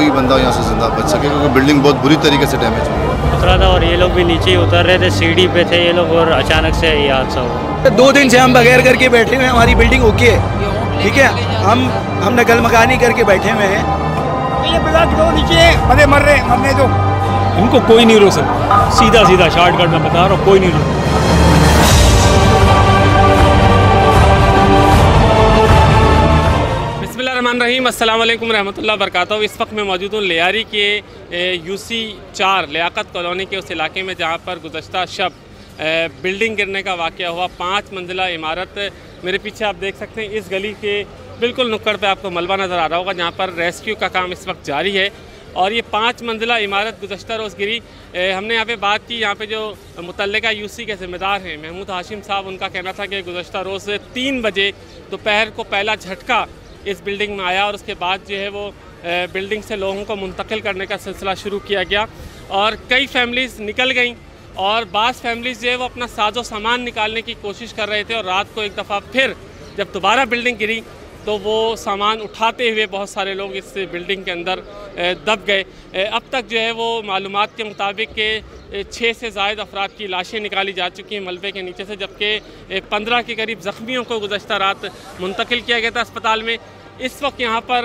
कोई बंदा यहाँ से ज़िंदा बच सके, क्योंकि बिल्डिंग बहुत बुरी तरीके से डैमेज हुई है। उतरा था और ये लोग भी नीचे ही उतर रहे थे, सीढ़ी पे थे ये लोग, और अचानक से ये हादसा हुआ। 2 दिन से हम बगैर करके बैठे हुए हैं, हमारी बिल्डिंग ओके है, ठीक है, हम नकल मकानी करके बैठे हुए हैं। ये ब्लॉक दो नीचे बड़े मरने दो, इनको कोई नहीं रोक सकता। सीधा सीधा शॉर्टकट में बता रहा हूँ, कोई नहीं रोक। बिस्मिल्लाहिर्रहमानिर्रहीम, अस्सलाम वालेकुम रहमतुल्लाह बरकातहू। इस वक्त मैं मौजूद हूँ लियारी के UC 4 लियाकत कॉलोनी के उस इलाके में जहाँ पर गुज़श्ता शब बिल्डिंग गिरने का वाक़या हुआ। 5 मंजिला इमारत मेरे पीछे आप देख सकते हैं। इस गली के बिल्कुल नुक्कड़ पे आपको मलबा नज़र आ रहा होगा, जहाँ पर रेस्क्यू का काम इस वक्त जारी है। और ये 5 मंजिला इमारत गुज़श्ता रोज़ गिरी। हमने यहाँ पे बात की, यहाँ पे जो मुतल्लिका UC के ज़िम्मेदार हैं महमूद हाशिम साहब, उनका कहना था कि गुज़श्ता रोज़ 3 बजे दोपहर को पहला झटका इस बिल्डिंग में आया और उसके बाद जो है वो बिल्डिंग से लोगों को मुंतकिल करने का सिलसिला शुरू किया गया और कई फैमिलीज़ निकल गईं और बाज़ फैमिलीज़ जो है वो अपना साजो सामान निकालने की कोशिश कर रहे थे। और रात को एक दफ़ा फिर जब दोबारा बिल्डिंग गिरी तो वो सामान उठाते हुए बहुत सारे लोग इस बिल्डिंग के अंदर दब गए। अब तक जो है वो मालूमात के मुताबिक के 6 से ज़ायद अफराद की लाशें निकाली जा चुकी हैं मलबे के नीचे से, जबकि 15 के करीब ज़ख्मियों को गुज़श्ता रात मुंतकिल किया गया था अस्पताल में। इस वक्त यहाँ पर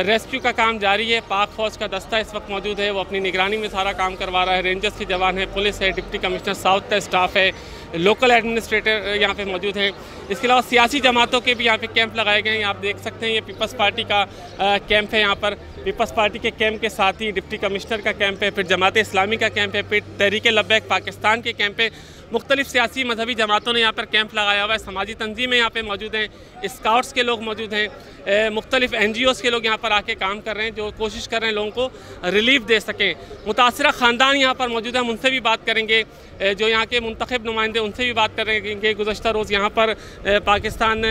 रेस्क्यू का काम जारी है। पाक फ़ौज का दस्ता इस वक्त मौजूद है, वो अपनी निगरानी में सारा काम करवा रहा है। रेंजर्स के जवान हैं, पुलिस है, डिप्टी कमिश्नर साउथ का स्टाफ है, लोकल एडमिनिस्ट्रेटर यहाँ पे मौजूद हैं। इसके अलावा सियासी जमातों के भी यहाँ पे कैंप लगाए गए हैं। आप देख सकते हैं ये पीपल्स पार्टी का कैंप है। यहाँ पर पीपल्स पार्टी के कैंप के साथ ही डिप्टी कमिश्नर का कैंप है, फिर जमात इस्लामी का कैंप है, फिर तहरीक लब्बैक पाकिस्तान के कैंप है। मुख्तलिफ सियासी मजहबी जमातों ने यहाँ पर कैंप लगाया हुआ है। समाजी तंजीमें यहाँ पे मौजूद हैं, स्काउट्स के लोग मौजूद हैं, मुख्तलिफ NGOs के लोग यहाँ पर आके काम कर रहे हैं, जो कोशिश कर रहे हैं लोगों को रिलीफ दे सकें। मुतासरा ख़ानदान यहाँ पर मौजूद है, हम उनसे भी बात करेंगे। जो यहाँ के मुंतखब नुमाइंदे, उनसे भी बात करेंगे। गुज़श्ता रोज़ यहाँ पर पाकिस्तान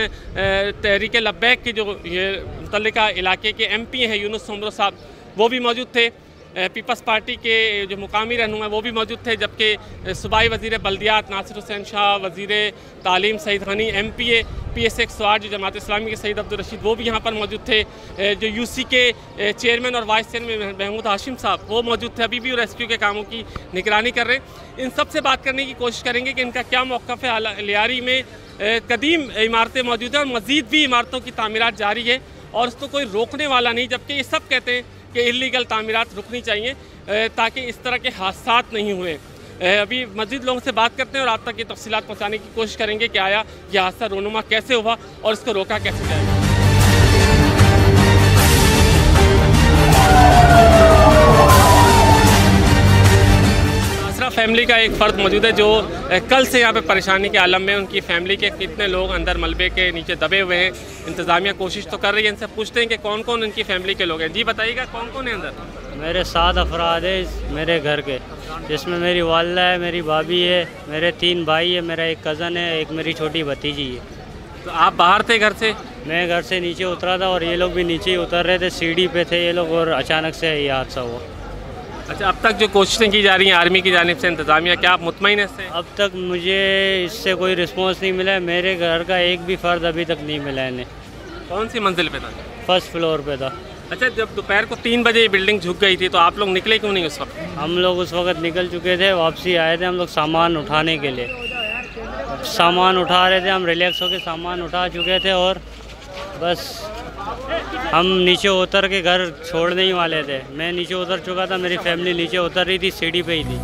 तहरीक लब्बैक के जो ये मुतल्लिका इलाके के MP हैं यूनुस सोमरो साहब, वो भी मौजूद थे। पीपल्स पार्टी के जो मुकामी रहनुमा वो भी मौजूद थे, जबकि सूबाई वज़ीर बल्दियात नासिर हुसैन शाह, वज़ीर तालीम सईद हनी, MPA PS 108 जो जमात इस्लामी के सईद अब्दुल रशीद, वो भी यहाँ पर मौजूद थे। जो UC के चेयरमैन और वाइस चेयरमैन महमूद हाशिम साहब, वो मौजूद थे, अभी भी रेस्क्यू के कामों की निगरानी कर रहे हैं। इन सब से बात करने की कोशिश करेंगे कि इनका क्या मौक़िफ़ है। लियारी में कदीम इमारतें मौजूद हैं और मज़ीद भी इमारतों की तामीरात जारी है और उसको कोई रोकने वाला नहीं, जबकि ये सब कहते हैं कि इल्लीगल तामीरात रुकनी चाहिए ताकि इस तरह के हादसात नहीं हुए। अभी मज़ीद लोगों से बात करते हैं और आप तक ये तफसीलात पहुँचाने की कोशिश करेंगे कि आया यह हादसा रोनुमा कैसे हुआ और इसको रोका कैसे जाएगा। फैमिली का एक फ़र्द मौजूद है जो कल से यहाँ पे परेशानी के आलम में, उनकी फ़ैमिली के कितने लोग अंदर मलबे के नीचे दबे हुए हैं। इंतज़ामिया कोशिश तो कर रही है, इनसे पूछते हैं कि कौन कौन इनकी फ़ैमिली के लोग हैं। जी बताइएगा, कौन कौन है अंदर? मेरे 7 अफराद है मेरे घर के, जिसमें मेरी वालिदा है, मेरी भाभी है, मेरे 3 भाई है, मेरा एक कज़न है, एक मेरी छोटी भतीजी है। तो आप बाहर थे घर से? मैं घर से नीचे उतरा था और ये लोग भी नीचे ही उतर रहे थे, सीढ़ी पे थे ये लोग, और अचानक से ये हादसा हुआ। अच्छा, अब तक जो कोशिशें की जा रही हैं आर्मी की जानिब से, इंतज़ामिया, क्या आप मुतमईन हैं इससे? अब तक मुझे इससे कोई रिस्पॉन्स नहीं मिला है। मेरे घर का एक भी फ़र्द अभी तक नहीं मिला है इन्हें। कौन सी मंजिल पे था? 1st फ्लोर पे था। अच्छा, जब दोपहर को 3 बजे बिल्डिंग झुक गई थी तो आप लोग निकले क्यों नहीं उस वक्त? हम लोग उस वक्त निकल चुके थे, वापसी आए थे हम लोग सामान उठाने के लिए। सामान उठा रहे थे, हम रिलैक्स होकर सामान उठा चुके थे और बस हम नीचे उतर के घर छोड़ने ही वाले थे। मैं नीचे उतर चुका था, मेरी फैमिली नीचे उतर रही थी, सीढ़ी पे ही थी।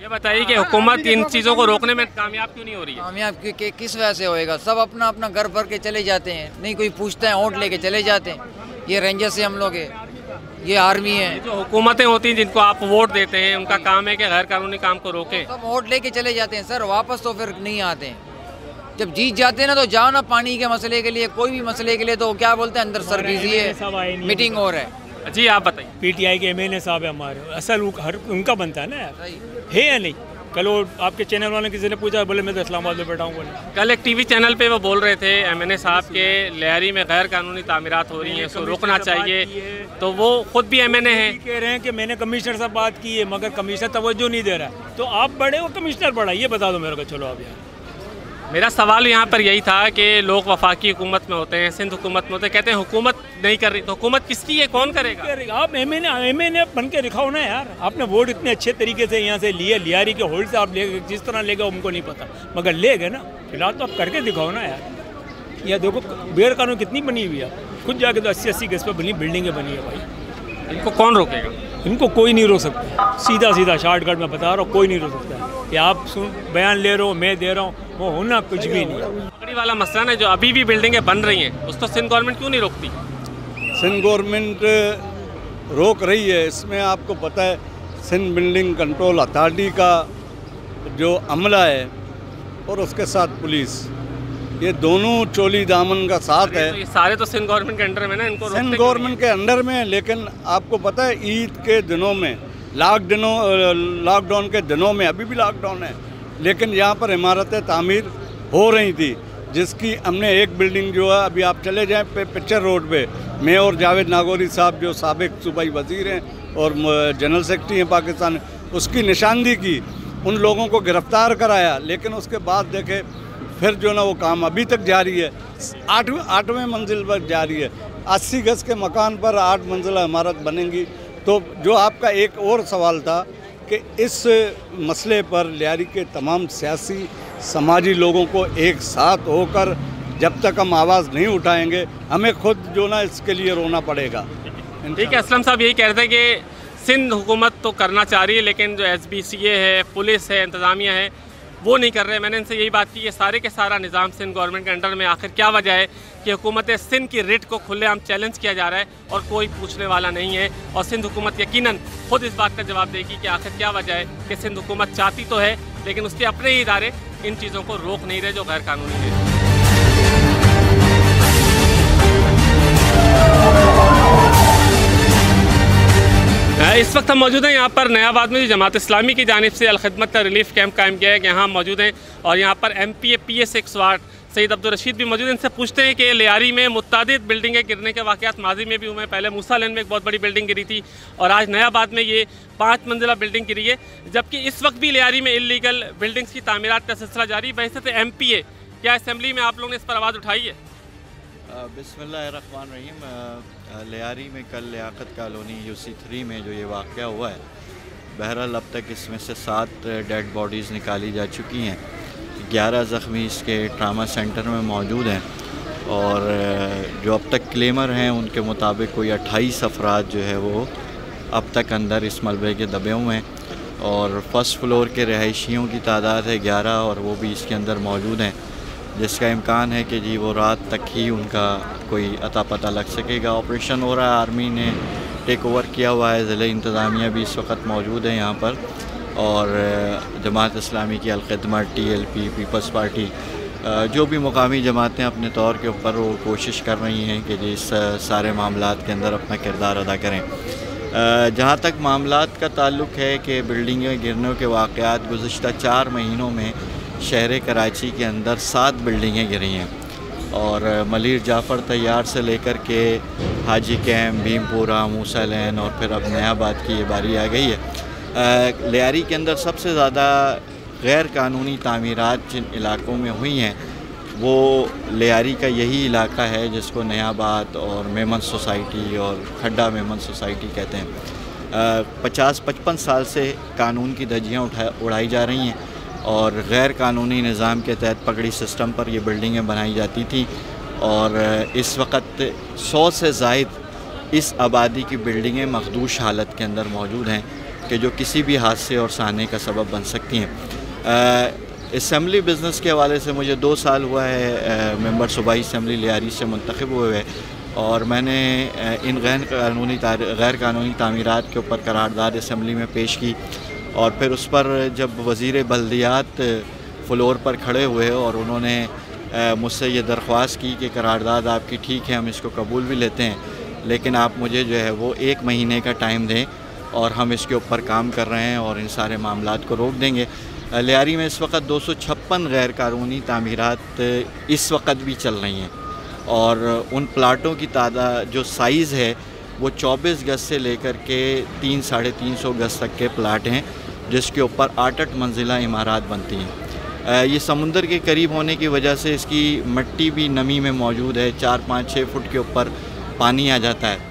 ये बताइए कि हुकूमत इन चीज़ों को रोकने में कामयाब क्यों नहीं हो रही है? कामयाब किस वजह से होएगा? सब अपना अपना घर भर के चले जाते हैं, नहीं कोई पूछता है, वोट लेके चले जाते हैं। ये रेंजर से हम लोग है, ये आर्मी है। जो हुकूमतें होती हैं जिनको आप वोट देते हैं, उनका काम है कि गैर कानूनी काम को रोकें। सब वोट लेके चले जाते हैं सर, वापस तो फिर नहीं आते हैं। जब जीत जाते हैं ना तो जाओ ना पानी के मसले के लिए, कोई भी मसले के लिए, तो क्या बोलते हैं अंदर सर बिजी है, मीटिंग हो रहा है। जी आप बताइए। PTI के MLA साहब है हमारे, असल हर उनका बनता है ना यार, है या नहीं? कल वो आपके चैनल वाले किसी ने पूछा, बोले मैं तो इस्लामाबाद में बैठा हूँ। बोले कल एक TV चैनल पे वो बोल रहे थे MNA साहब के लियारी में गैर कानूनी तामीरात हो रही हैं, इसको रोकना चाहिए। तो वो खुद भी MNA हैं, कह रहे हैं कि मैंने कमिश्नर से बात की है, मगर कमिश्नर तवज्जो नहीं दे रहा है। तो आप बड़े हो, कमिश्नर बड़ा, ये बता दो मेरे को। चलो अब यार मेरा सवाल यहाँ पर यही था कि लोग वफाकी हुकूमत में होते हैं, सिंध हुकूमत में होते हैं, कहते हैं हुकूमत नहीं कर रही, तो हुकूमत किसकी है, कौन करेगा? आप एमएनए बन के दिखाओ ना यार। आपने वोट इतने अच्छे तरीके से यहाँ से लिए, लियारी के होल्ड से आप ले जिस तरह ले गए उनको नहीं पता, मगर ले गए ना। फिलहाल तो आप करके दिखाओ ना यार। यह देखो गैर कानून कितनी बनी हुई है, खुद जाके तो 80-80 गज पर बनी बिल्डिंगें बनी है भाई। इनको कौन रोकेगा? इनको कोई नहीं रोक सकता। सीधा शॉर्टकट में बता रहा हूँ, कोई नहीं रोक सकता। ये आप बयान ले रहे हो, मैं दे रहा हूँ, वो होना कुछ भी नहीं है। लकड़ी वाला मसला है जो अभी भी बिल्डिंगें बन रही हैं, उस तो सिंध गवर्नमेंट क्यों नहीं रोकती? सिंध गवर्नमेंट रोक रही है। इसमें आपको पता है सिंध बिल्डिंग कंट्रोल अथॉरिटी का जो अमला है और उसके साथ पुलिस, ये दोनों चोली दामन का साथ है। तो ये सारे तो सिंध गवर्नमेंट के अंडर में ना, इनको सिंध गवर्नमेंट के अंडर में है। लेकिन आपको पता है ईद के दिनों में, लॉकडाउन के दिनों में, अभी भी लॉकडाउन है, लेकिन यहाँ पर इमारतें तामीर हो रही थी, जिसकी हमने एक बिल्डिंग जो है, अभी आप चले जाएं पिक्चर रोड पे, मैं और जावेद नागौरी साहब जो साबिक सूबाई वज़ीर हैं और जनरल सेक्रेटरी हैं पाकिस्तान, उसकी निशानदी की, उन लोगों को गिरफ़्तार कराया। लेकिन उसके बाद देखे फिर जो ना वो काम अभी तक जारी है, आठवें मंजिल पर जारी है। 80 गज के मकान पर 8 मंजिला इमारत बनेंगी। तो जो आपका एक और सवाल था कि इस मसले पर लियारी के तमाम सियासी समाजी लोगों को एक साथ होकर जब तक हम आवाज़ नहीं उठाएंगे, हमें खुद जो ना इसके लिए रोना पड़ेगा। ठीक है, असलम साहब यही कह रहे थे कि सिंध हुकूमत तो करना चाह रही है, लेकिन जो SBCA है, पुलिस है, इंतज़ामिया है, वो नहीं कर रहे। मैंने इनसे यही बात की, ये सारे के सारा निज़ाम सिंध गवर्नमेंट के अंडर में, आखिर क्या वजह है कि हुकूमत सिंध की रिट को खुलेआम चैलेंज किया जा रहा है और कोई पूछने वाला नहीं है। और सिंध हुकूमत यकीनन खुद इस बात का जवाब देगी कि आखिर क्या वजह है कि सिंध हुकूमत चाहती तो है, लेकिन उसके अपने ही इदारे इन चीज़ों को रोक नहीं रहे जो गैर कानूनी है। इस वक्त हम मौजूद हैं यहाँ पर नयाबाद में, जो जमात इस्लामी की जानिब से अलखिदमत का रिलीफ कैंप कायम किया है, यहाँ मौजूद हैं। और यहाँ पर MPA PS 108 सईद अब्दुल रशीद भी मौजूद हैं। इनसे पूछते हैं कि लियारी में मुत्तादिद बिल्डिंगें गिरने के वाक़यात माजी में भी हुए हैं। पहले मूसा लेन में एक बहुत बड़ी बिल्डिंग गिरी थी और आज नयाबाद में ये 5 मंजिला बिल्डिंग गिरी है, जबकि इस वक्त भी लियारी में इल्लीगल बिल्डिंग्स की तामीरात का सिलसिला जारी। वैसे तो MPA, क्या असम्बली में आप लोगों ने इस पर आवाज़ उठाई है? बिस्मिल्लाहिर्रहमानिर्रहीम। लियारी में कल लियाकत कॉलोनी UC 3 में जो ये वाक़या हुआ है, बहरहाल अब तक इसमें से 7 डेड बॉडीज़ निकाली जा चुकी हैं, 11 ज़ख्मी इसके ट्रामा सेंटर में मौजूद हैं। और जो अब तक क्लेमर हैं उनके मुताबिक कोई 28 अफराद जो है वो अब तक अंदर इस मलबे के दबे हुए हैं। और फर्स्ट फ्लोर के रहायशियों की तादाद है 11 और वो भी इसके अंदर मौजूद हैं, जिसका इम्कान है कि जी वो रात तक ही उनका कोई अता पता लग सकेगा। ऑपरेशन हो रहा है, आर्मी ने टेक ओवर किया हुआ है, ज़िले इंतज़ामिया भी इस वक्त मौजूद है यहाँ पर। और जमात इस्लामी की अलखिदमत, TLP, पीपल्स पार्टी, जो भी मुकामी जमातें अपने तौर के ऊपर वो कोशिश कर रही हैं कि जी इस सारे मामलात के अंदर अपना किरदार अदा करें। जहाँ तक मामलात का ताल्लुक़ है कि बिल्डिंगें गिरने के वाक़यात गुज़िश्ता 4 महीनों में शहर कराची के अंदर 7 बिल्डिंगें गिरी हैं। और मलिर जाफ़र तैयार से लेकर के हाजी कैम्प, भीमपुरा, मूसा लेन और फिर अब नयाबाद की ये बारी आ गई है। लियारी के अंदर सबसे ज़्यादा गैर कानूनी तामीरात जिन इलाकों में हुई हैं वो लियारी का यही इलाका है, जिसको नयाबाद और मेमन सोसाइटी और खड्डा मेमन सोसाइटी कहते हैं। 50-55 साल से कानून की धज्जियाँ उड़ाई जा रही हैं और गैर कानूनी निज़ाम के तहत पगड़ी सिस्टम पर ये बिल्डिंगें बनाई जाती थी। और इस वक्त 100 से ज़ायद इस आबादी की बिल्डिंगें मखदूश हालत के अंदर मौजूद हैं कि जो किसी भी हादसे और साने का सबब बन सकती हैं। असम्बली बिज़नेस के हवाले से मुझे 2 साल हुआ है मेंबर सूबाई असम्बली लियारी से मुंतखब हुए और मैंने इन गैर कानूनी तामीरात के ऊपर करारदाद असम्बली में पेश की। और फिर उस पर जब वज़ीर बल्दियात फ्लोर पर खड़े हुए और उन्होंने मुझसे ये दरख्वास्त की कि करारदाद आपकी ठीक है, हम इसको कबूल भी लेते हैं, लेकिन आप मुझे जो है वो 1 महीने का टाइम दें और हम इसके ऊपर काम कर रहे हैं और इन सारे मामलात को रोक देंगे। लियारी में इस वक्त 256 गैर कानूनी तामीरात इस वक्त भी चल रही हैं और उन प्लाटों की तादाद जो साइज़ है वो 24 गज से लेकर के 300-350 गज तक के प्लाट हैं, जिसके ऊपर 8-8 मंजिला इमारत बनती हैं। ये समुंदर के करीब होने की वजह से इसकी मिट्टी भी नमी में मौजूद है, 4-5-6 फुट के ऊपर पानी आ जाता है।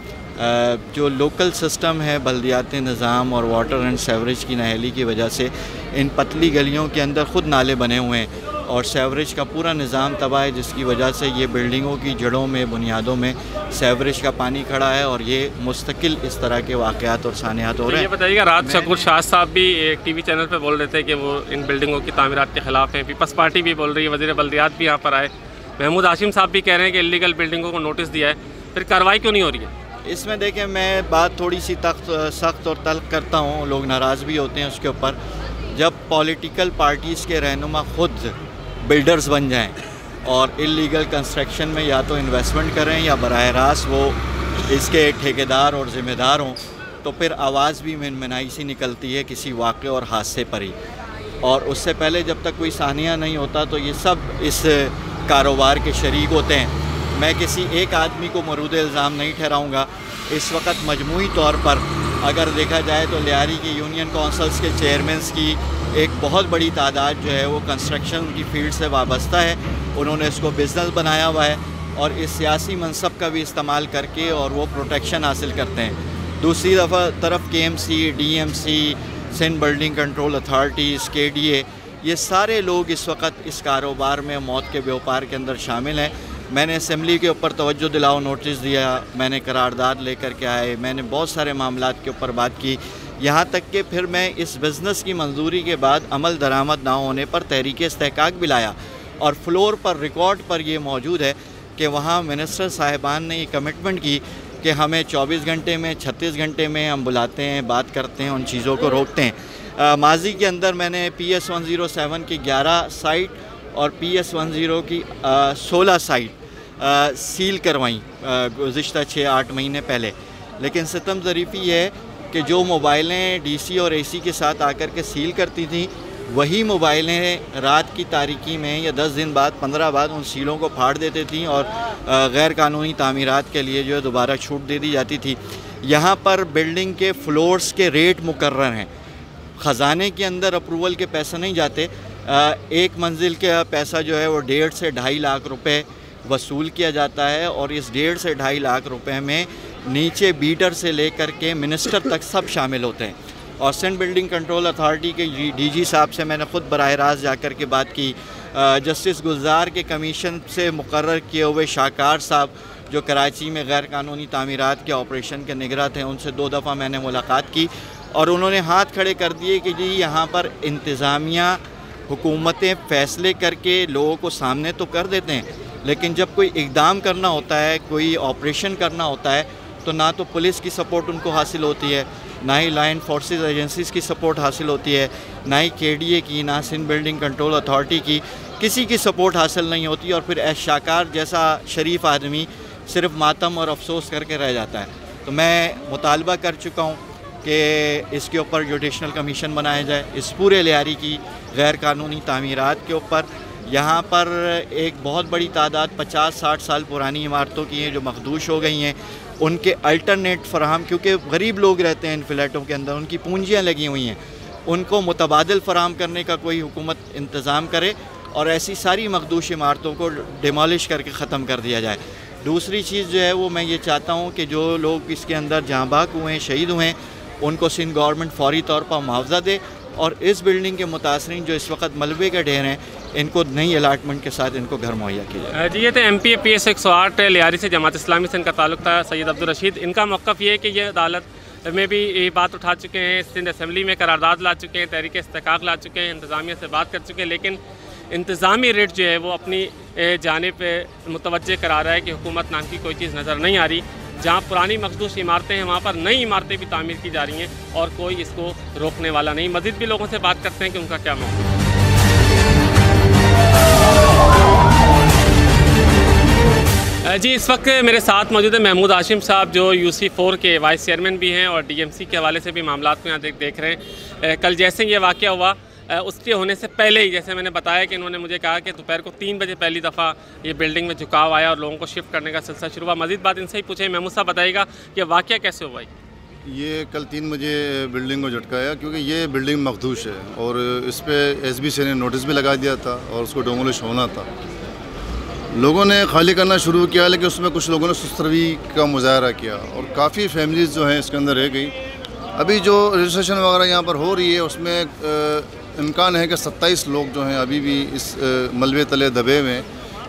जो लोकल सिस्टम है बल्दियाती निज़ाम और वाटर एंड सेवरेज की नाअहली की वजह से इन पतली गलियों के अंदर ख़ुद नाले बने हुए हैं और सेवरेज का पूरा निज़ाम तबाह है, जिसकी वजह से ये बिल्डिंगों की जड़ों में, बुनियादों में सेवरेज का पानी खड़ा है और ये मुस्तकिल इस तरह के वाक़यात और सानियात हो रहे हैं। ये बताइएगा, रात शकूर शाह साहब भी एक टीवी चैनल पे बोल रहे थे कि वो इन बिल्डिंगों की तामीरात के ख़िलाफ़ हैं, पीपल्स पार्टी भी बोल रही है, वज़ीर बल्दियात भी यहाँ पर आए, महमूद हाशिम साहब भी कह रहे हैं कि इलीगल बिल्डिंगों को नोटिस दिया है, फिर कार्रवाई क्यों नहीं हो रही है? इसमें देखें, मैं बात थोड़ी सी सख्त और तल्ख करता हूँ, लोग नाराज़ भी होते हैं उसके ऊपर। जब पॉलिटिकल पार्टीज़ के रहनुमा ख़ुद बिल्डर्स बन जाएं और इलीगल कंस्ट्रक्शन में या तो इन्वेस्टमेंट करें या बराह रास्त वो इसके ठेकेदार और ज़िम्मेदार हों, तो फिर आवाज़ भी मिनमिनाई सी निकलती है किसी वाक़े और हादसे पर ही। और उससे पहले जब तक कोई सानिया नहीं होता तो ये सब इस कारोबार के शरीक होते हैं। मैं किसी एक आदमी को मरूद इल्ज़ाम नहीं ठहराऊँगा। इस वक्त मजमूई तौर पर अगर देखा जाए तो लियारी की यूनियन काउंसिल्स के चेयरमैन्स की एक बहुत बड़ी तादाद जो है वो कंस्ट्रक्शन की फील्ड से वाबस्ता है। उन्होंने इसको बिज़नेस बनाया हुआ है और इस सियासी मनसब का भी इस्तेमाल करके और वो प्रोटेक्शन हासिल करते हैं। दूसरी तरफ KMC, DMC, Sindh building control authorities, KDA, ये सारे लोग इस वक्त इस कारोबार में मौत के व्यापार के अंदर शामिल हैं। मैंने असम्बली के ऊपर तवज्जो दिलाओ नोटिस दिया, मैंने करारदाद लेकर के आए, मैंने बहुत सारे मामलात के ऊपर बात की, यहाँ तक कि फिर मैं इस बिज़नेस की मंजूरी के बाद अमल दरामद ना होने पर तहरीक इस्तेहकाक भी लाया और फ्लोर पर रिकॉर्ड पर ये मौजूद है कि वहाँ मिनिस्टर साहिबान ने ये कमिटमेंट की कि हमें 24 घंटे में, 36 घंटे में हम बुलाते हैं, बात करते हैं, उन चीज़ों को रोकते हैं। माजी के अंदर मैंने PS 107 की 11 साइट और PS 10 की 16 साइट सील करवाई गुज़िश्ता 6-8 महीने पहले। लेकिन सितम ज़रीफ़ी है कि जो मोबाइलें DC और AC के साथ आकर के सील करती थी, वही मोबाइलें रात की तारीकी में या 10 दिन बाद, 15 बाद उन सीलों को फाड़ देती थी और गैर कानूनी तामीरात के लिए जो है दोबारा छूट दे दी जाती थी। यहाँ पर बिल्डिंग के फ्लोर्स के रेट मुकर्रर हैं, ख़जाने के अंदर अप्रूवल के पैसे नहीं जाते। एक मंजिल का पैसा जो है वो 1.5 से 2.5 लाख रुपए वसूल किया जाता है और इस 1.5 से 2.5 लाख रुपए में नीचे बीडर से लेकर के मिनिस्टर तक सब शामिल होते हैं। और सिंध बिल्डिंग कंट्रोल अथॉरिटी के DG साहब से मैंने ख़ुद बराह रास्त जाकर के बात की। जस्टिस गुलजार के कमीशन से मुकर्रर किए हुए शाहकार साहब जो कराची में गैर कानूनी तामीरात के ऑपरेशन के निगरान थे, उनसे 2 दफ़ा मैंने मुलाकात की और उन्होंने हाथ खड़े कर दिए कि जी यहाँ पर इंतज़ामिया, हुकूमतें फ़ैसले करके लोगों को सामने तो कर देते हैं, लेकिन जब कोई इक़दाम करना होता है, कोई ऑपरेशन करना होता है, तो ना तो पुलिस की सपोर्ट उनको हासिल होती है, ना ही लॉ एनफोर्सेस एजेंसीज़ की सपोर्ट हासिल होती है, ना ही KDA की, ना सिंध बिल्डिंग कंट्रोल अथॉरिटी की, किसी की सपोर्ट हासिल नहीं होती और फिर शाहकार जैसा शरीफ आदमी सिर्फ मातम और अफसोस करके रह जाता है। तो मैं मुतालबा कर चुका हूँ कि इसके ऊपर जुडिशनल कमीशन बनाया जाए, इस पूरे लियारी की गैर कानूनी तामीरात के ऊपर। यहाँ पर एक बहुत बड़ी तादाद 50-60 साल पुरानी इमारतों की हैं जो मखदूश हो गई हैं, उनके अल्टरनेट फराहम, क्योंकि गरीब लोग रहते हैं इन फ्लैटों के अंदर, उनकी पूंजियाँ लगी हुई हैं, उनको मुतबादिल फराहम करने का कोई हुकूमत इंतज़ाम करे और ऐसी सारी मखदूश इमारतों को डिमोलिश करके ख़त्म कर दिया जाए। दूसरी चीज़ जो है वो मैं ये चाहता हूँ कि जो लोग इसके अंदर जाँबाक हुए हैं, शहीद हुए हैं, उनको सिंध गवर्नमेंट फौरी तौर पर मुआवजा दे और इस बिल्डिंग के मुतासरीन जो इस वक्त मलबे के ढेर हैं, इनको नई अलाटमेंट के साथ इनको घर मुहैया किया जाए। जी, ये तो MP PS 108 लियारी से जमात इस्लामी से इनका ताल्लुक़ था, सैयद अब्दुल रशीद। इनका मौक़िफ़ ये है कि ये अदालत में भी ये बात उठा चुके हैं, सिंध असम्बली में करारदाद ला चुके हैं, तहरीक इस्तेहकाक ला चुके हैं, इंतज़ामिया से बात कर चुके हैं, लेकिन इंतज़ामी रेट जो है वो अपनी जानिब पे मुतवज्जे करा रहा है कि हुकूमत नाम की कोई चीज़ नज़र नहीं आ रही। जहाँ पुरानी मखदूश इमारतें हैं वहाँ पर नई इमारतें भी तामीर की जा रही हैं और कोई इसको रोकने वाला नहीं। मज़ीद भी लोगों से बात करते हैं कि उनका क्या मौक़िफ़ है। जी, इस वक्त मेरे साथ मौजूद है महमूद हाशिम साहब जो UC4 के वाइस चेयरमैन भी हैं और DMC के हवाले से भी मामलात को यहाँ देख रहे हैं। कल जैसे ये वाक़या हुआ उसके होने से पहले ही, जैसे मैंने बताया कि इन्होंने मुझे कहा कि दोपहर को 3 बजे पहली दफ़ा ये बिल्डिंग में झुकाव आया और लोगों को शिफ्ट करने का सिलसिला शुरू हुआ। मज़ीद बात इनसे ही पूछे। महमूद साहब बताइएगा कि वाक़या कैसे हुआ? ये कल 3 बजे बिल्डिंग को झटकाया क्योंकि ये बिल्डिंग मखदूश है और इस पर SBC ने नोटिस भी लगा दिया था और उसको डिमोलिश होना था। लोगों ने खाली करना शुरू किया, लेकिन उसमें कुछ लोगों ने सुस्तरवी का मुजाहरा किया और काफ़ी फैमिलीज़ जो हैं इसके अंदर रह गई। अभी जो रजिस्ट्रेशन वगैरह यहाँ पर हो रही है उसमें इम्कान है कि 27 लोग जो हैं अभी भी इस मलबे तले दबे हुए हैं।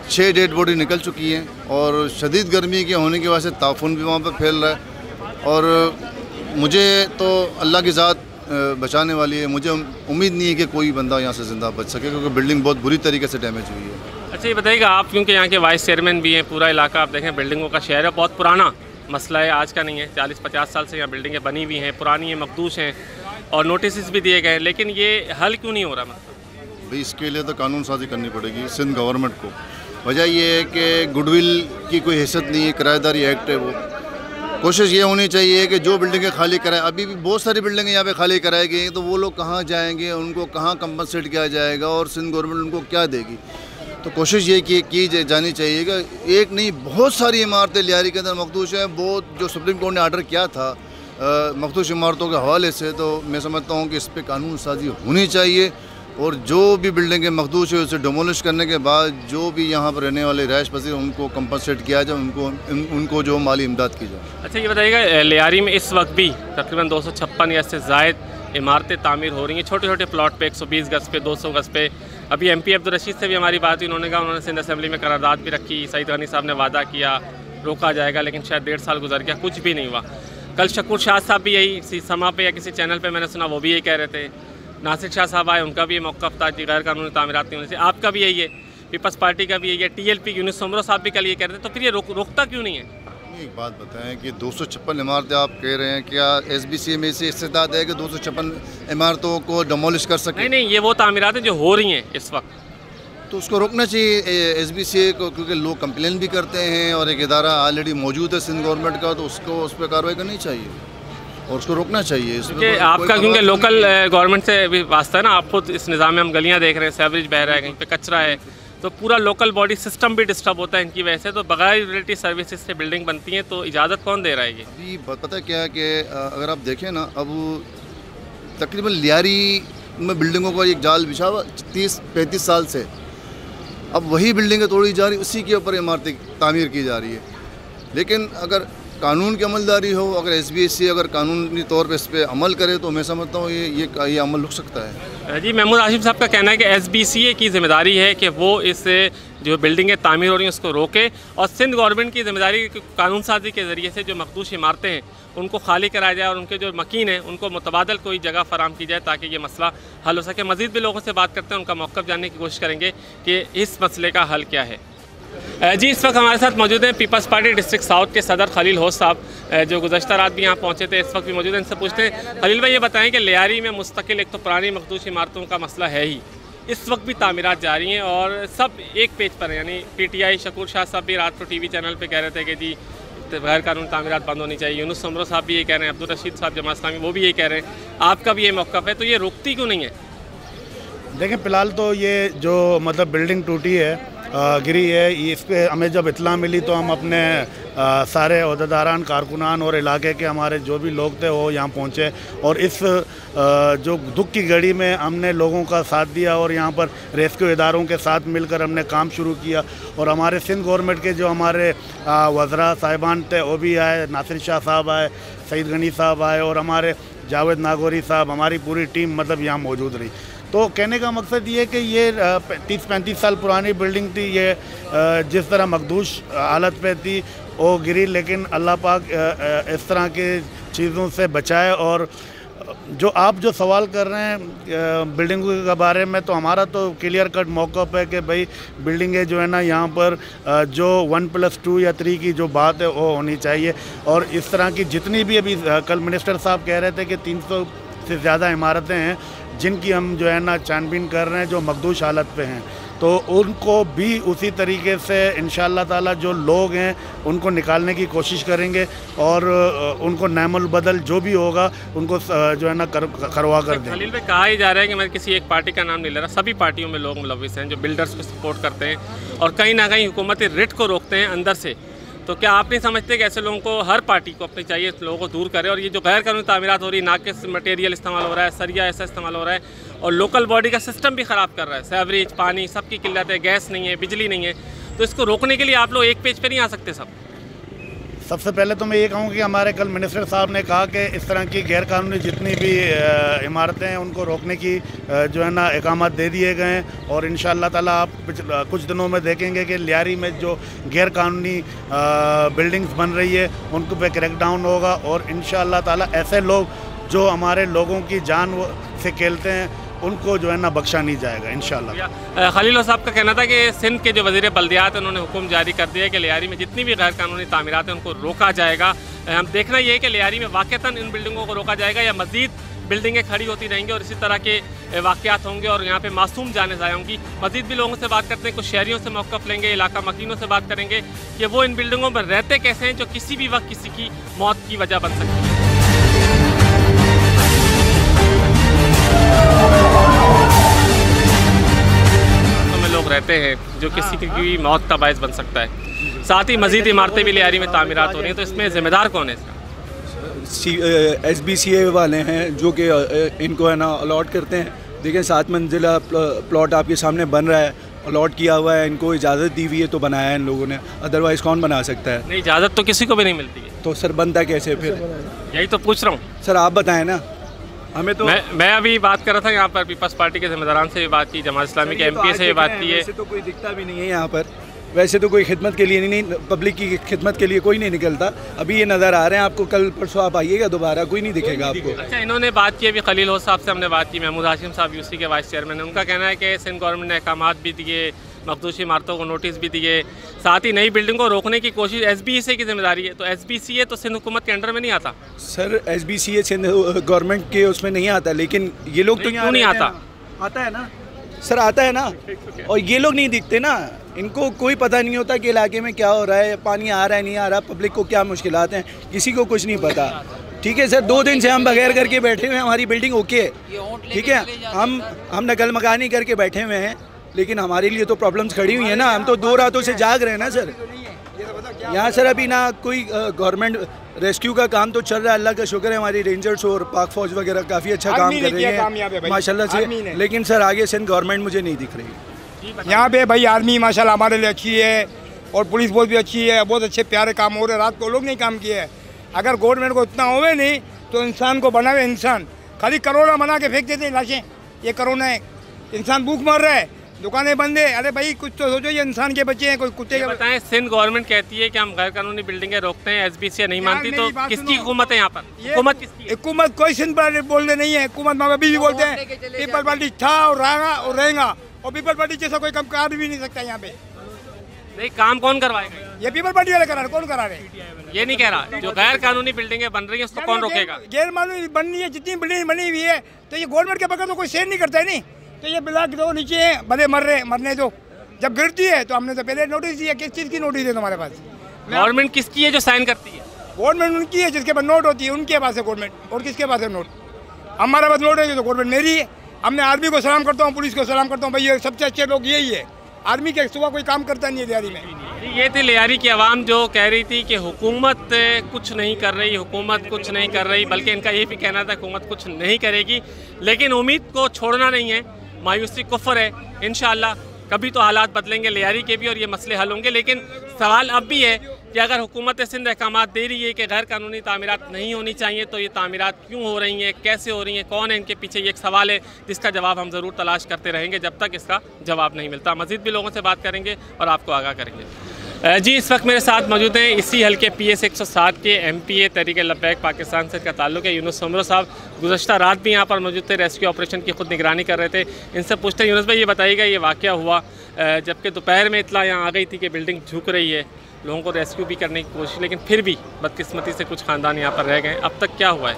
6 डेड बॉडी निकल चुकी हैं और शदीद गर्मी के होने की वजह से ताफून भी वहाँ पर फैल रहा है और मुझे तो अल्लाह की ज़ात बचाने वाली है। मुझे उम्मीद नहीं है कि कोई बंदा यहाँ से ज़िंदा बच सके क्योंकि बिल्डिंग बहुत बुरी तरीके से डैमेज हुई है। अच्छा ये बताइएगा आप, क्योंकि यहाँ के वाइस चेयरमैन भी हैं, पूरा इलाका आप देखें बिल्डिंगों का शहर है, बहुत पुराना मसला है, आज का नहीं है। 40-50 साल से यहाँ बिल्डिंगें बनी हुई हैं, पुरानी हैं, मखदूश हैं और नोटिस भी दिए गए हैं, लेकिन ये हल क्यों नहीं हो रहा? मतलब भाई इसके लिए तो कानून साजी करनी पड़ेगी सिंध गवर्नमेंट को। वजह यह है कि गुडविल की कोई हैसियत नहीं है, किराएदारी एक्ट है। वो कोशिश ये होनी चाहिए कि जो बिल्डिंगें खाली कराएं, अभी भी बहुत सारी बिल्डिंगें यहाँ पे खाली कराई गई हैं, तो वो लोग कहाँ जाएंगे, उनको कहाँ कंपनसेट किया जाएगा और सिंध गवर्नमेंट उनको क्या देगी? तो कोशिश ये की जानी चाहिए कि एक नहीं बहुत सारी इमारतें लियारी के अंदर मखदूश हैं। वो जो सुप्रीम कोर्ट ने आर्डर किया था मखदूश इमारतों के हवाले से, तो मैं समझता हूँ कि इस पर कानून साजी होनी चाहिए और जो भी बिल्डिंगें मखदूश है उसे डिमोलिश करने के बाद जो भी यहाँ पर रहने वाले रहायश पसीर उनको कंपनसेट किया जाए, उनको जो माली इमदाद की जाए। अच्छा ये बताइएगा लियारी में इस वक्त भी तकरीबन 256 या इससे ज़ायद इमारतें तामीर हो रही हैं, छोटे छोटे प्लॉट पे 120 गज़ पे 200 गज़ पे। अभी MP अब्दुल रशीद से भी हमारी बात हुई, उन्होंने कहा उन्होंने सिंध असेंबली में करारदाद भी रखी, सईद गनी साहब ने वादा किया रोका जाएगा, लेकिन शायद 1.5 साल गुजर गया, कुछ भी नहीं हुआ। कल शकूर शाह साहब भी यही समा पे या किसी चैनल पे मैंने सुना, वो भी यही कह रहे थे। नासिर शाह साहब आए, उनका भी ये मौक़िफ़ था कि गैर कानूनी तामीरात नहीं होने से। आपका भी यही है, पीपल्स पार्टी का भी यही है, TLP यूनुस उमरो साहब भी कल ये कह रहे थे, तो फिर ये रोकता क्यों नहीं है? एक बात बताएं कि 256 इमारतें आप कह रहे हैं, क्या SBC में से इस्तेदाद है कि 256 इमारतों को डिमोलिश कर सके? नहीं, ये वो तामीरात हैं जो हो रही हैं इस वक्त, तो उसको रोकना चाहिए SBC को, क्योंकि लोग कंप्लेन भी करते हैं और एक इदारा ऑलरेडी मौजूद है सिंध गवर्नमेंट का, तो उसको उस पर कार्रवाई करनी चाहिए और उसको रोकना चाहिए। क्योंकि आपका क्योंकि लोकल गवर्नमेंट से भी वास्ता है ना, आप खुद इस निज़ाम में हम गलियाँ देख रहे हैं, सीवरेज बह रहा है, कहीं पे कचरा है, तो पूरा लोकल बॉडी सिस्टम भी डिस्टर्ब होता है इनकी वजह से। तो बगैर यूटिलिटी सर्विसेज से बिल्डिंग बनती हैं, तो इजाज़त कौन दे रहा है? ये अभी पता है क्या है कि अगर आप देखें ना, अब तकरीबन लियारी में बिल्डिंगों का एक जाल बिछा हुआ 30-35 साल से, अब वही बिल्डिंगें तोड़ी जा रही, उसी के ऊपर इमारतें तामीर की जा रही है। लेकिन अगर कानून की अमलदारी हो, अगर SBC अगर कानूनी तौर पे इस पर अमल करे, तो मैं समझता हूँ ये अमल रुक सकता है। जी महमूद आसिफ साहब का कहना है कि SBCA की ज़िम्मेदारी है कि वो इस जो बिल्डिंगें तामीर हो रही हैं उसको रोके, और सिंध गवर्नमेंट की ज़िम्मेदारी कानून साजी के ज़रिए से जो मखदूश इमारतें हैं उनको खाली कराया जाए और उनके जो मकीन हैं उनको मुतबादल कोई जगह फराम की जाए ताकि ये मसला हल हो सके। मज़ीद भी लोगों से बात करते हैं, उनका मौक़िफ़ जानने की कोशिश करेंगे कि इस मसले का हल क्या है। जी इस वक्त हमारे साथ मौजूद हैं पीपल्स पार्टी डिस्ट्रिक्ट साउथ के सदर खलील होश साहब, जो गुज़श्ता रात भी यहाँ पहुँचे थे, इस वक्त भी मौजूद हैं। इनसे पूछते हैं, खलील भाई ये बताएं कि लियारी में मुस्तकिल एक तो पुरानी मखदूश इमारतों का मसला है ही, इस वक्त भी तामीरात जारी हैं और सब एक पेज पर हैं, यानी PTI शकूर शाह साहब भी रात को TV चैनल पर कह रहे थे कि जी गैर कानूनी तामीरात बंद होनी चाहिए, यूनुस उमरो साहब भी ये कह रहे हैं, अब्दुल रशीद साहब जमात इस्लामी वो भी ये कह रहे हैं, आपका भी ये मौक़िफ़ है, तो ये रोकती क्यों नहीं है? देखें फ़िलहाल तो ये जो मतलब बिल्डिंग टूटी है, गिरी है, इस पर हमें जब इत्तला मिली तो हम अपने सारे अहदेदारान, कारकुनान और इलाके के हमारे जो भी लोग थे वो यहाँ पहुँचे और इस जो दुख की घड़ी में हमने लोगों का साथ दिया और यहाँ पर रेस्क्यू इदारों के साथ मिलकर हमने काम शुरू किया। और हमारे सिंध गवर्नमेंट के जो हमारे वज़रा साहिबान थे वो भी आए, नासिर शाह साहब आए, सईद गनी साहब आए और हमारे जावेद नागौरी साहब, हमारी पूरी टीम मतलब यहाँ मौजूद रही। तो कहने का मकसद ये कि ये 30-35 साल पुरानी बिल्डिंग थी, ये जिस तरह मखदूश हालत पे थी वो गिरी, लेकिन अल्लाह पाक इस तरह की चीज़ों से बचाए। और जो आप जो सवाल कर रहे हैं बिल्डिंग के बारे में, तो हमारा तो क्लियर कट मौक़िफ़ है कि भाई बिल्डिंगें जो है ना यहाँ पर जो 1+2 या 3 की जो बात है वो होनी चाहिए। और इस तरह की जितनी भी अभी कल मिनिस्टर साहब कह रहे थे कि 300 से ज़्यादा इमारतें हैं जिनकी हम जो है ना छानबीन कर रहे हैं जो मखदूश हालत पे हैं, तो उनको भी उसी तरीके से इंशाअल्लाह ताला जो लोग हैं उनको निकालने की कोशिश करेंगे और उनको नामुल बदल जो भी होगा उनको जो है ना करवा कर देंगे। खलील भाई कहा ही जा रहा है कि मैं किसी एक पार्टी का नाम नहीं ले रहा, सभी पार्टियों में लोग मुलविस हैं जो बिल्डर्स को सपोर्ट करते हैं और कहीं ना कहीं हुकूमत रिट को रोकते हैं अंदर से। तो क्या आप नहीं समझते कि ऐसे लोगों को, हर पार्टी को अपनी चाहिए लोगों को दूर करे, और ये जो गैर कानूनी तामीरात हो रही है, नाकिस मटेरियल इस्तेमाल हो रहा है, सरिया ऐसा इस्तेमाल हो रहा है, और लोकल बॉडी का सिस्टम भी ख़राब कर रहा है, सेवरेज, पानी सबकी किल्लत है, गैस नहीं है, बिजली नहीं है, तो इसको रोकने के लिए आप लोग एक पेज पे नहीं आ सकते सब? सबसे पहले तो मैं ये कहूँ कि हमारे कल मिनिस्टर साहब ने कहा कि इस तरह की गैरकानूनी जितनी भी इमारतें हैं उनको रोकने की जो है ना अहकामात दे दिए गए हैं, और इंशाअल्लाह ताला आप कुछ दिनों में देखेंगे कि लियारी में जो गैरकानूनी बिल्डिंग्स बन रही है उनको पे क्रैकडाउन होगा, और इंशाअल्लाह ताला ऐसे लोग जो हमारे लोगों की जान से खेलते हैं उनको जो है ना बख्शा नहीं जाएगा इंशाअल्लाह। खलील साहब का कहना था कि सिंध के जो वज़ीर बल्दियात उन्होंने हुक्म जारी कर दिया है कि लियारी में जितनी भी गैर कानूनी तामीरात हैं उनको रोका जाएगा। हम देखना ये है कि लियारी में वाक़तन इन बिल्डिंगों को रोका जाएगा या मज़ीद बिल्डिंगें खड़ी होती रहेंगी और इसी तरह के वाक़यात होंगे और यहाँ पे मासूम जाने ज़ाया होंगी। मज़ीद भी लोगों से बात करते हैं, कुछ शहरियों से मौक़िफ़ लेंगे, इलाका मकीनों से बात करेंगे कि वो इन बिल्डिंगों में रहते कैसे हैं जो किसी भी वक्त किसी की मौत की वजह बन सकती है। लोग रहते हैं जो किसी की भी मौत का बायस बन सकता है। साथ ही मज़ीद इमारतें भी लियारी में तामीरात हो रही हैं, तो इसमें ज़िम्मेदार कौन है? SBCA वाले हैं जो कि इनको है ना अलॉट करते हैं। देखिए 7 मंजिला प्लॉट आपके सामने बन रहा है, अलॉट किया हुआ है, इनको इजाज़त दी हुई है तो बनाया है इन लोगों ने, अदरवाइज़ कौन बना सकता है? नहीं, इजाज़त तो किसी को भी नहीं मिलती है। तो सर बनता कैसे फिर? यही तो पूछ रहा हूँ सर, आप बताएं ना हमें। तो मैं अभी बात कर रहा था यहाँ पर पीपल्स पार्टी के जिम्मेदारान से भी बात की, जमात इस्लामी के MP से भी बात की है। वैसे तो कोई दिखता भी नहीं है यहाँ पर, वैसे तो कोई खिदमत के लिए नहीं, पब्लिक की खिदमत के लिए कोई नहीं निकलता। अभी ये नज़र आ रहे हैं आपको, कल परसों आप आइएगा दोबारा, कोई नहीं दिखेगा आपको। अच्छा, इन्होंने बात की अभी खलील साहब से हमने बात की, महमूद हाशिम साहब UC के वाइस चेयरमैन है, उनका कहना है कि सिंध गवर्नमेंट ने अहकामात भी दिए, मखदूशी इमारतों को नोटिस भी दिए, साथ ही नई बिल्डिंग को रोकने की कोशिश SBCA की जिम्मेदारी है। तो SBCA तो सिंध हुकूमत के अंडर में नहीं आता? सर SBCA सिंध गवर्नमेंट के उसमें नहीं आता, लेकिन ये लोग तो क्यों नहीं आता? आता है ना सर, आता है ना, और ये लोग नहीं दिखते ना, इनको कोई पता नहीं होता कि इलाके में क्या हो रहा है, पानी आ रहा है नहीं आ रहा, पब्लिक को क्या मुश्किलात हैं, किसी को कुछ नहीं पता। ठीक है सर, 2 दिन से हम बगैर करके बैठे हुए हैं, हमारी बिल्डिंग ओके है, ठीक है, हम नकल मकानी करके बैठे हुए हैं, लेकिन हमारे लिए तो प्रॉब्लम्स खड़ी हुई है ना, हम तो 2 रातों से जाग रहे हैं ना सर। यहाँ सर अभी ना कोई गवर्नमेंट रेस्क्यू का काम तो चल रहा है, अल्लाह का शुक्र है, हमारी रेंजर्स और पाक फौज वगैरह काफ़ी अच्छा काम कर रही है माशाल्लाह से, लेकिन सर आगे सिंध गवर्नमेंट मुझे नहीं दिख रही। यहाँ पे भाई आर्मी माशाल्लाह हमारे लिए अच्छी है और पुलिस बहुत भी अच्छी है, बहुत अच्छे प्यारे काम हो रहे हैं, रात को लोग नहीं काम किए हैं। अगर गवर्नमेंट को इतना होवे नहीं तो इंसान को बनावे, इंसान खाली करोना बना के फेंक देते हैं लाशें, ये करोना है, इंसान भूख मर रहा है, दुकानें बंद है। अरे भाई कुछ तो सोचो, ये इंसान के बच्चे हैं, कोई कुत्ते के। बताएं, सिंध गवर्नमेंट कहती है कि हम गैर कानूनी बिल्डिंगें रोकते हैं, SBCA नहीं मानती, तो किसकी हुकूमत है यहाँ पर? हुकूमत किसकी? हुकूमत कोई सिंध पर बोलने नहीं है, हुकूमत माँ बाप भी बोलते हैं पीपल पार्टी था और रहेगा और रहेगा, और पीपल पार्टी जैसा कोई काम कर भी नहीं सकता यहाँ पे। नहीं, काम कौन करवाएगा? ये पीपल पार्टी वाले करा रहे, कौन करा रहे? ये नहीं कह रहा, जो गैर कानूनी बिल्डिंगें बन रही है उसको कौन रोकेगा? गैर कानूनी बननी है, जितनी बिल्डिंग बनी हुई है तो ये गवर्नमेंट के बगैर तो कोई शेयर नहीं करता है, नहीं तो ये ब्लॉक दो नीचे है, भले मरने दो, जब गिरती है तो हमने तो पहले नोटिस दिया। किस चीज़ की नोटिस है तुम्हारे पास? गवर्नमेंट किसकी है जो साइन करती है? गवर्नमेंट उनकी है जिसके पास नोट होती है, उनके पास है गवर्नमेंट, और किसके पास है नोट? हमारे पास नोट है तो गवर्नमेंट मेरी है। हमने आर्मी को सलाम करता हूँ, पुलिस को सलाम करता हूँ, भाई ये सबसे अच्छे लोग यही है। आर्मी के सुबह कोई काम करता नहीं है लियारी में। ये थी लियारी की आवाम जो कह रही थी कि हुकूमत कुछ नहीं कर रही, हुकूमत कुछ नहीं कर रही, बल्कि इनका ये भी कहना था हुकूमत कुछ नहीं करेगी, लेकिन उम्मीद को छोड़ना नहीं है, मायूसी कुफ्र है। इंशाअल्लाह कभी तो हालात बदलेंगे लियारी के भी और ये मसले हल होंगे, लेकिन सवाल अब भी है कि अगर हुकूमत सिंध अहकामात दे रही है कि गैर कानूनी तामीरात नहीं होनी चाहिए, तो ये तामीरात क्यों हो रही हैं, कैसे हो रही हैं, कौन है इनके पीछे, ये एक सवाल है जिसका जवाब हम ज़रूर तलाश करते रहेंगे जब तक इसका जवाब नहीं मिलता। मज़ीद भी लोगों से बात करेंगे और आपको आगाह करेंगे। जी, इस वक्त मेरे साथ मौजूद हैं इसी हल्के PS 107 के MPA तहरीक लब्बैक पाकिस्तान से का ताल्लुक है यूनुस सोमरो साहब। गुज़श्ता रात भी यहाँ पर मौजूद थे, रेस्क्यू ऑपरेशन की खुद निगरानी कर रहे थे। इनसे पूछते हैं, यूनुस भाई ये बताइएगा, ये वाक़या हुआ जबकि दोपहर में इत्ला यहाँ आ गई थी कि बिल्डिंग झुक रही है, लोगों को रेस्क्यू भी करने की कोशिश, लेकिन फिर भी बदकिस्मती से कुछ ख़ानदान यहाँ पर रह गए। अब तक क्या हुआ है?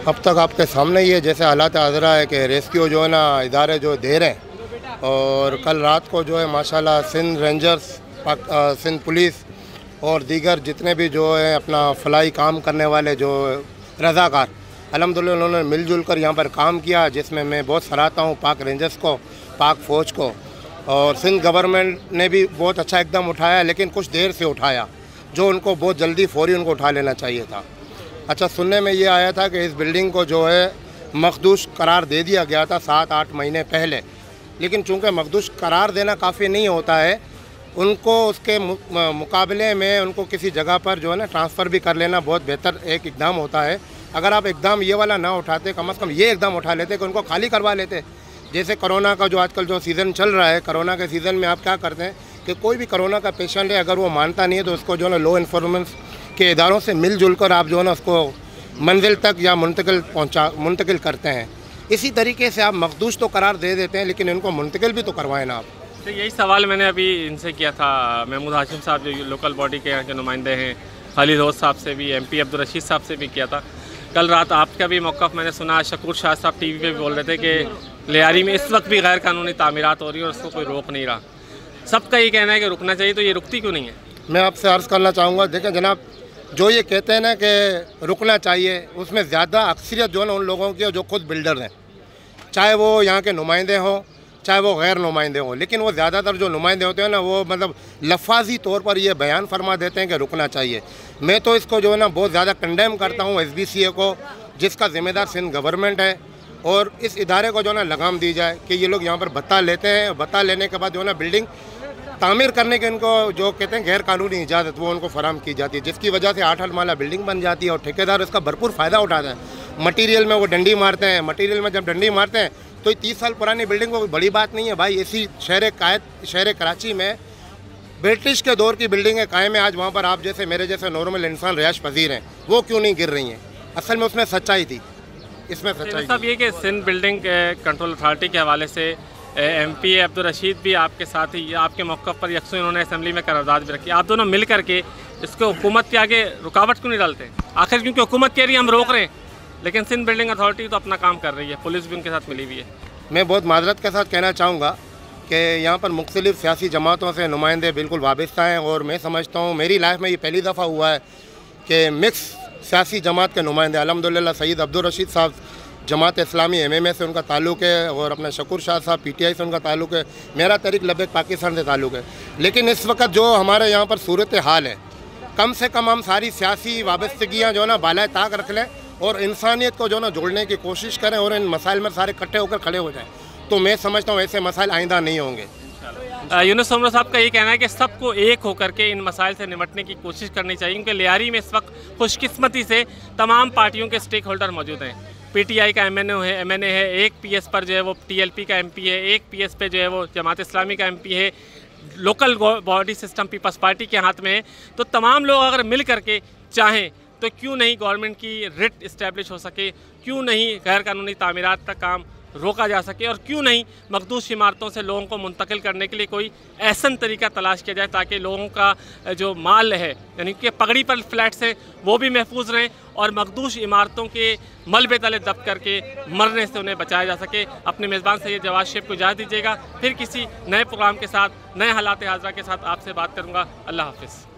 अब तक आपके सामने ही है, जैसे हालात हाज़रा है कि रेस्क्यू जो है ना इदारे जो दे रहे हैं, और कल रात को जो है माशाल्लाह सिंध रेंजर्स, सिंध पुलिस और दीगर जितने भी जो है अपना फलाई काम करने वाले जो रज़ाकार, अल्हम्दुलिल्लाह उन्होंने मिलजुल कर यहाँ पर काम किया, जिसमें मैं बहुत सराहता हूँ पाक रेंजर्स को, पाक फ़ौज को। और सिंध गवर्नमेंट ने भी बहुत अच्छा एकदम उठाया, लेकिन कुछ देर से उठाया, जो उनको बहुत जल्दी फौरी उनको उठा लेना चाहिए था। अच्छा, सुनने में ये आया था कि इस बिल्डिंग को जो है मखदूश करार दे दिया गया था 7-8 महीने पहले, लेकिन चूँकि मखदूश करार देना काफ़ी नहीं होता है, उनको उसके मुकाबले में उनको किसी जगह पर जो है ना ट्रांसफ़र भी कर लेना बहुत बेहतर एक इकदाम होता है। अगर आप एकदम ये वाला ना उठाते, कम से कम ये एकदम उठा लेते कि उनको खाली करवा लेते। जैसे कोरोना का जो आजकल जो सीज़न चल रहा है, कोरोना के सीज़न में आप क्या करते हैं कि कोई भी कोरोना का पेशेंट है, अगर वो मानता नहीं है तो उसको जो है ना लॉ इन्फोर्समेंट के इदारों से मिलजुल कर आप जो है ना उसको मंजिल तक या मुंतकिल करते हैं। इसी तरीके से आप मखदूश तो करार दे देते हैं, लेकिन इनको मुंतकिल भी तो करवाएं ना आप। तो यही सवाल मैंने अभी इनसे किया था, महमूद हाशिम साहब जो लोकल बॉडी के यहाँ के नुमाइंदे हैं, खालिद रोज़ साहब से भी, MP अब्दुल रशीद साहब से भी किया था। कल रात आपका भी मौक़िफ़ मैंने सुना, शकूर शाह साहब TV पे भी बोल रहे थे कि लियारी में इस वक्त भी गैर कानूनी तामीरात हो रही है और उसको कोई रोक नहीं रहा। सबका ये कहना है कि रुकना चाहिए, तो ये रुकती क्यों नहीं है? मैं आपसे अर्ज़ करना चाहूँगा, देखें जनाब, जो ये कहते हैं ना कि रुकना चाहिए, उसमें ज़्यादा अक्सरियत जो है ना उन लोगों की जो खुद बिल्डर हैं, चाहे वो यहाँ के नुमाइंदे हों चाहे वो गैर नुमाइंदे हों, लेकिन वो ज़्यादातर जो नुमाइंदे होते हैं ना वो मतलब लफाजी तौर पर ये बयान फरमा देते हैं कि रुकना चाहिए। मैं तो इसको जो है ना बहुत ज़्यादा कंडेम करता हूँ SBCA को, जिसका ज़िम्मेदार सिंध गवर्नमेंट है, और इस इदारे को जो है ना लगाम दी जाए कि ये लोग यहाँ पर बता लेते हैं, बता लेने के बाद जो है ना बिल्डिंग तामीर करने के इनको जो कहते हैं गैर कानूनी इजाज़त वो उनको फराम की जाती है, जिसकी वजह से 8 माला बिल्डिंग बन जाती है और ठेकेदार इसका भरपूर फ़ायदा उठाता है। मटीरियल में वो डंडी मारते हैं, मटीरियल में जब डंडी मारते हैं तो 30 साल पुरानी बिल्डिंग कोई बड़ी बात नहीं है भाई। इसी शहर कराची में ब्रिटिश के दौर की बिल्डिंगें कायम है, आज वहाँ पर आप जैसे मेरे जैसे नॉर्मल इंसान रिहायश पजीर हैं, वो क्यों नहीं गिर रही हैं? असल में उसमें सच्चाई थी, इसमें सच्चाई सब ये कि सिंध बिल्डिंग कंट्रोल अथॉरिटी के हवाले से MP अब्दुल रशीद भी आपके साथ ही आपके मौक़िफ़ पर यकसू इन्होंने असेंबली में करारदाद भी रखी। आप दोनों मिल करके इसको हुकूमत के आगे रुकावट क्यों नहीं डालते? आखिर क्योंकि हुकूमत कह रही है हम रोक रहे हैं, लेकिन सिंध बिल्डिंग अथॉरिटी तो अपना काम कर रही है, पुलिस भी उनके साथ मिली हुई है। मैं बहुत माजरत के साथ कहना चाहूँगा कि यहाँ पर मुख्तलिफ़ सियासी जमातों से नुमाइंदे बिल्कुल वाबस्ता हैं, और मैं समझता हूँ मेरी लाइफ में ये पहली दफ़ा हुआ है कि मिक्स सियासी जमात के नुमाइंदे, अल्हम्दुलिल्लाह सईद अब्दुल रशीद साहब जमात इस्लामी MMA से उनका ताल्लुक़ है, और अपना शकूर शाह साहब PTI से उनका ताल्लुक़ है, मेरा तहरीक लब्बैक पाकिस्तान से ताल्लुक़ है। लेकिन इस वक्त जो हमारे यहाँ पर सूरत हाल है, कम से कम हम सारी सियासी वाबस्तगियाँ जो है ना बालाए ताक रख लें और इंसानियत को जो ना जोड़ने की कोशिश करें और इन मसाइल में सारे इकट्ठे होकर खड़े हो जाएं, तो मैं समझता हूँ ऐसे मसाइल आइंदा नहीं होंगे। यूनुस उमर साहब का ये कहना है कि सबको एक होकर के इन मसाइल से निपटने की कोशिश करनी चाहिए, क्योंकि लियारी में इस वक्त खुशकिस्मती से तमाम पार्टियों के स्टेक होल्डर मौजूद हैं। PTI का MNA है, एक PS पर जो है वो TLP का MP है, एक PS पे जो है वो जमात इस्लामी का MP है, local body system People's Party के हाथ में है। तो तमाम लोग अगर मिल करके चाहें तो क्यों नहीं गवर्नमेंट की रिट इस्टेब्लिश हो सके, क्यों नहीं गैर कानूनी तामीरात का काम रोका जा सके, और क्यों नहीं मखदूश इमारतों से लोगों को मुंतकिल करने के लिए कोई ऐसा तरीका तलाश किया जाए ताकि लोगों का जो माल है, यानी कि पगड़ी पर फ्लैट्स हैं, वो भी महफूज रहें और मखदूश इमारतों के मलबे तले दब करके मरने से उन्हें बचाया जा सके। अपने मेज़बान सैयद जवाद शेख को इजाज़त दीजिएगा, फिर किसी नए प्रोग्राम के साथ, नए हालात हाज़िरा के साथ आपसे बात करूँगा। अल्लाह हाफ़िज़।